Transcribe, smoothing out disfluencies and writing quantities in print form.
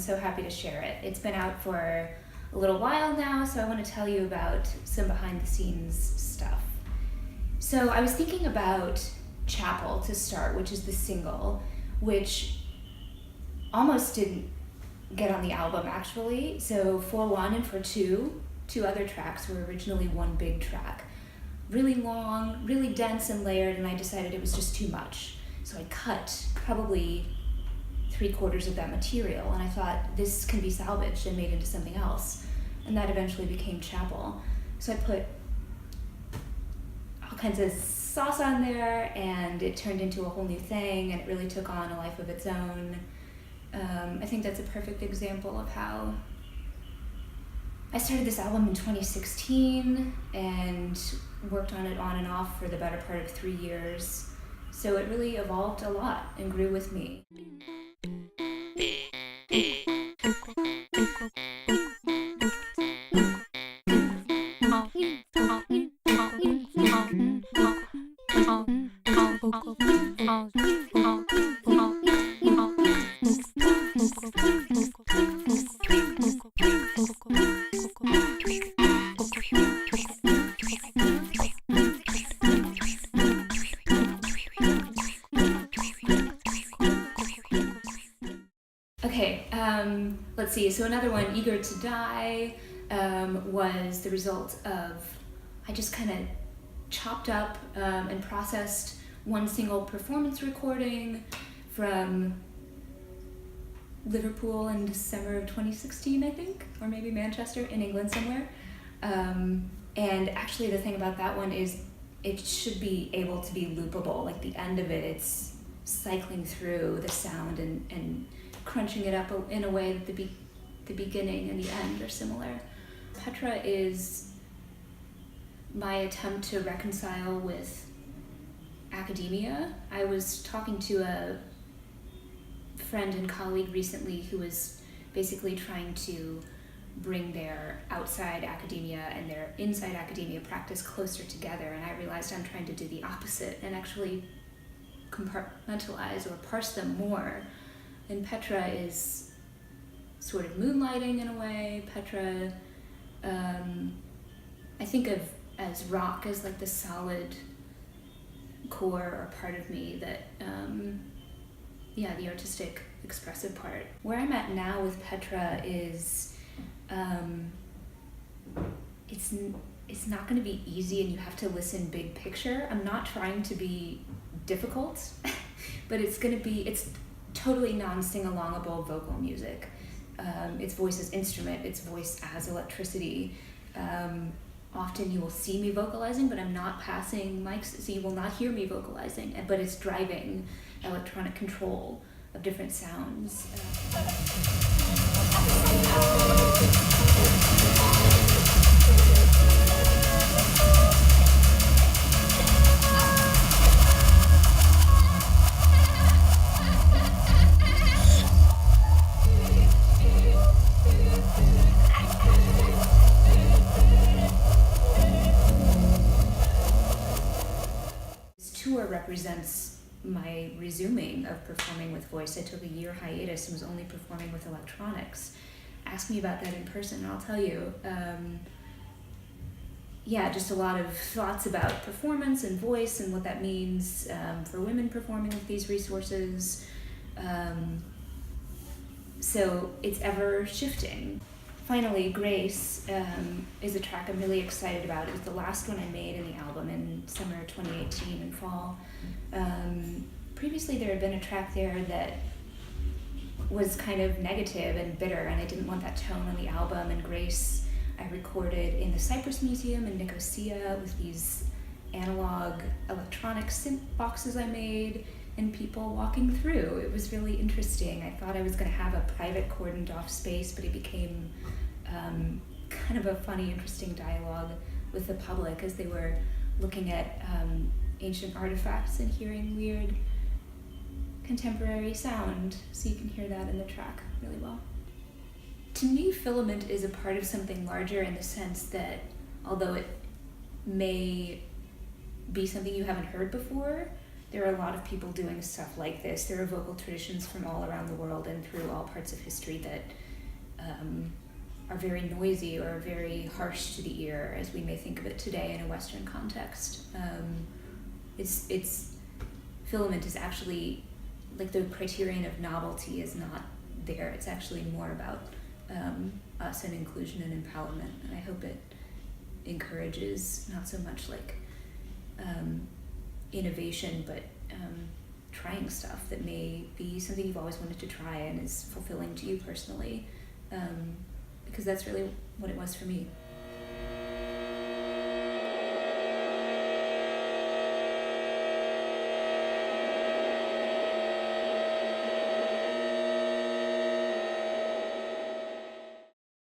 so happy to share it. It's been out for a little while now, so I want to tell you about some behind the scenes stuff. So I was thinking about Chapel to start, which is the single, which almost didn't get on the album actually. So for one and for two other tracks were originally one big track. Really long, really dense and layered, and I decided it was just too much. So I cut probably 3/4 of that material, and I thought this can be salvaged and made into something else. And that eventually became Chapel. So I put all kinds of sauce on there, and it turned into a whole new thing, and it really took on a life of its own. I think that's a perfect example of how I started this album in 2016 and worked on it on and off for the better part of 3 years. So it really evolved a lot and grew with me. Okay, let's see. So another one, Eager to Die, was the result of, I just kind of chopped up and processed one single performance recording from Liverpool in December of 2016, I think, or maybe Manchester, in England somewhere. And actually the thing about that one is it should be able to be loopable. Like the end of it, it's cycling through the sound and crunching it up in a way that the beginning and the end are similar. Petra is my attempt to reconcile with academia. I was talking to a friend and colleague recently who was basically trying to bring their outside academia and their inside academia practice closer together, and I realized I'm trying to do the opposite and actually compartmentalize or parse them more. And Petra is sort of moonlighting in a way. Petra, I think of as rock as like the solid core or part of me that, the artistic expressive part. Where I'm at now with Petra is, it's not going to be easy and you have to listen big picture. I'm not trying to be difficult, but it's totally non-sing-alongable vocal music. It's voice as instrument, it's voice as electricity. Often you will see me vocalizing, but I'm not passing mics, so you will not hear me vocalizing, but it's driving electronic control of different sounds. Represents my resuming of performing with voice. I took a year hiatus and was only performing with electronics. Ask me about that in person and I'll tell you. Just a lot of thoughts about performance and voice and what that means for women performing with these resources. So it's ever shifting. Finally, Grace is a track I'm really excited about. It was the last one I made in the album in summer 2018 in fall. Previously there had been a track there that was kind of negative and bitter, and I didn't want that tone on the album. And Grace I recorded in the Cypress Museum in Nicosia with these analog electronic synth boxes I made and people walking through. It was really interesting. I thought I was going to have a private cordoned off space, but it became kind of a funny, interesting dialogue with the public as they were looking at ancient artifacts and hearing weird contemporary sound. So you can hear that in the track really well. To me, filament is a part of something larger in the sense that although it may be something you haven't heard before, there are a lot of people doing stuff like this. There are vocal traditions from all around the world and through all parts of history that are very noisy or very harsh to the ear, as we may think of it today in a Western context. It's filament is actually, like, the criterion of novelty is not there. It's actually more about us and inclusion and empowerment. And I hope it encourages not so much like innovation, but trying stuff that may be something you've always wanted to try and is fulfilling to you personally, because that's really what it was for me.